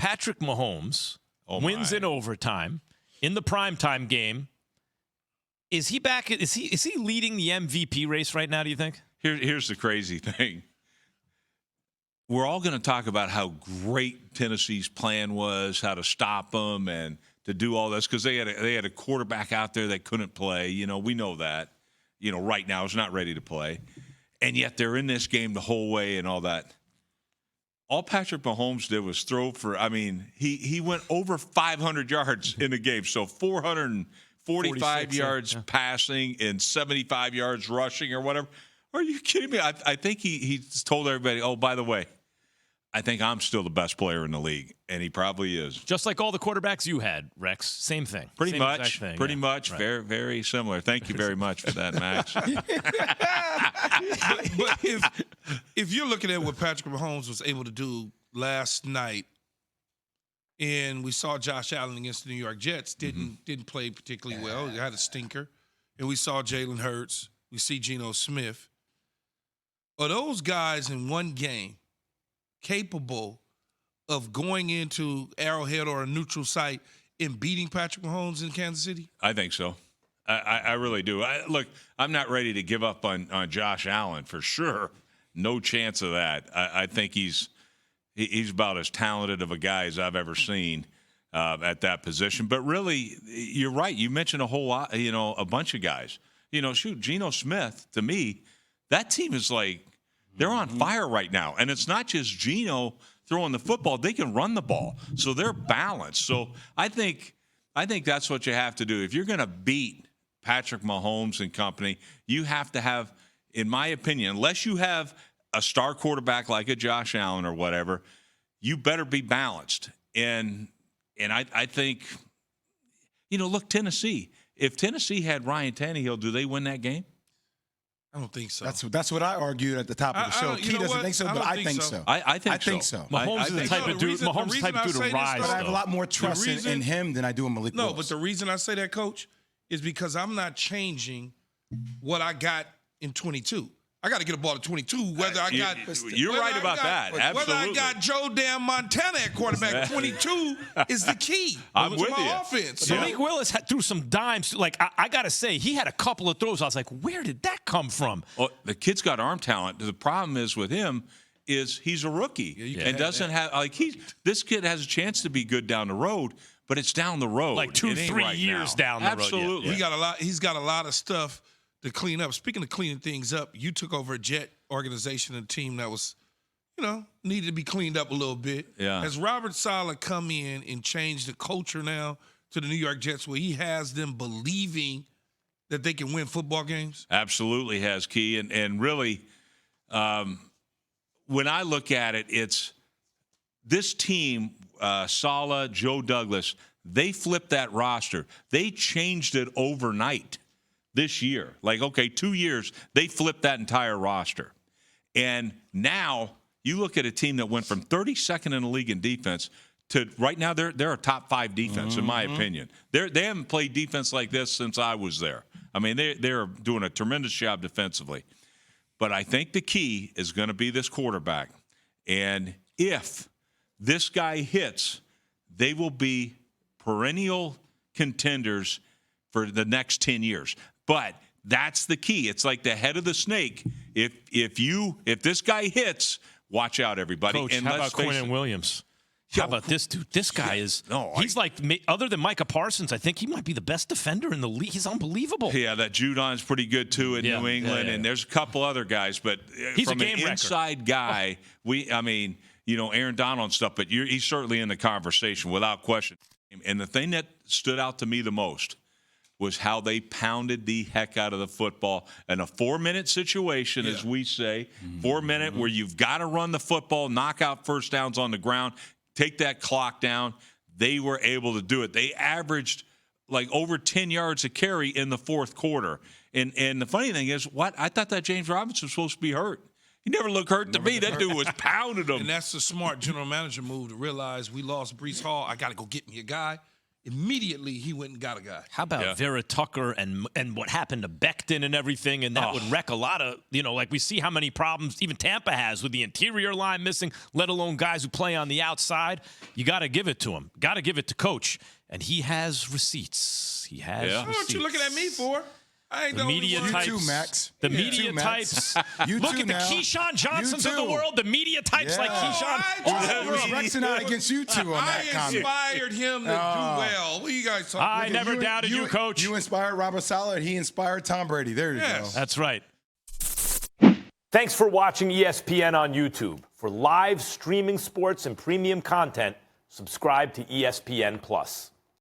Patrick Mahomes wins in overtime in the primetime game. Is he back? Is he leading the MVP race right now, do you think? Here's the crazy thing. We're all going to talk about how great Tennessee's plan was, how to stop them and to do all this, because they had a quarterback out there that couldn't play. You know, we know that. You know, right now is not ready to play. And yet they're in this game the whole way and all that. All Patrick Mahomes did was throw for, I mean, he went over 500 yards in the game. So 445 yards passing and 75 yards rushing or whatever. Are you kidding me? I think he told everybody, oh, by the way, I think I'm still the best player in the league, and he probably is. Just like all the quarterbacks you had, Rex. Same thing. Pretty much. Pretty much. Right. Very, very similar. Thank you very much for that, Max. but if you're looking at what Patrick Mahomes was able to do last night, and we saw Josh Allen against the New York Jets, didn't play particularly well. He had a stinker. And we saw Jalen Hurts. We see Geno Smith. Are those guys in one game capable of going into Arrowhead or a neutral site and beating Patrick Mahomes in Kansas City? I think so. I really do. Look, I'm not ready to give up on Josh Allen for sure. No chance of that. I think he's about as talented of a guy as I've ever seen at that position. But really, you're right. You mentioned a whole lot, a bunch of guys. Geno Smith, to me, that team is like, they're on fire right now. And it's not just Geno throwing the football. They can run the ball. So they're balanced. So I think that's what you have to do. If you're going to beat Patrick Mahomes and company, you have to have, in my opinion, unless you have a star quarterback like a Josh Allen or whatever, you better be balanced. And I think, look, Tennessee. If Tennessee had Ryan Tannehill, do they win that game? I don't think so. That's what I argued at the top of the show. Key doesn't think so, but I think so. I think so. Mahomes is the type of dude. Mahomes is the type of dude to rise. But I have a lot more trust in him than I do in Malik Willis. No, but the reason I say that, Coach, is because I'm not changing what I got in 22. I got to get a ball at 22. Whether I got, you're right about that. Absolutely. Whether I got Joe Damn Montana at quarterback, 22 is the key. I'm with you. Offense. Malik Willis threw some dimes. Like I got to say, he had a couple of throws. I was like, where did that come from? Well, the kid's got arm talent. The problem is with him is he's a rookie and doesn't have this kid has a chance to be good down the road, but it's down the road. Like 2-3 years down the road. Absolutely. He's got a lot of stuff to clean up. Speaking of cleaning things up, you took over a Jet organization and a team that was, needed to be cleaned up a little bit. Yeah. Has Robert Saleh come in and changed the culture now to the New York Jets where he has them believing that they can win football games? Absolutely has, Key. And really, when I look at it, it's this team, Saleh, Joe Douglas, they flipped that roster. They changed it overnight. This year, 2 years, they flipped that entire roster. And now you look at a team that went from 32nd in the league in defense to right now they're a top 5 defense, in my opinion. They haven't played defense like this since I was there. I mean, they're doing a tremendous job defensively. But I think the key is going to be this quarterback. And if this guy hits, they will be perennial contenders for the next 10 years. But that's the key. It's like the head of the snake. If this guy hits, watch out, everybody. Coach, and how about Quinnen Williams? How about this dude? This guy is he's like, other than Micah Parsons, I think he might be the best defender in the league. He's unbelievable. Yeah, that Judon's pretty good, too, in New England. And there's a couple other guys. But he's from a game an inside guy, Aaron Donald and stuff, but he's certainly in the conversation without question. And the thing that stood out to me the most was how they pounded the heck out of the football in a 4-minute situation, as we say, 4-minute where you've got to run the football, knock out first downs on the ground, take that clock down. They were able to do it. They averaged over 10 yards a carry in the fourth quarter. And the funny thing is, I thought that James Robinson was supposed to be hurt. He never looked hurt to me. That dude was pounding them. And that's the smart general manager move to realize we lost Breece Hall. I got to go get me a guy. immediately he went and got a guy. How about Vera Tucker and what happened to Becton and everything, and that would wreck a lot of, like we see how many problems even Tampa has with the interior line missing, let alone guys who play on the outside. You got to give it to him. Got to give it to Coach. And he has receipts. He has receipts. What you looking at me for? I ain't the media types, you too, Max. The media types. You look too at the now. Keyshawn Johnsons of the world. The media types like Keyshawn. I was Rexing out against you two on that comment. I inspired him to do well. What are you guys talking about? I never doubted you, Coach. You inspired Robert Saleh. He inspired Tom Brady. There you go. That's right. Thanks for watching ESPN on YouTube. For live streaming sports and premium content, subscribe to ESPN+.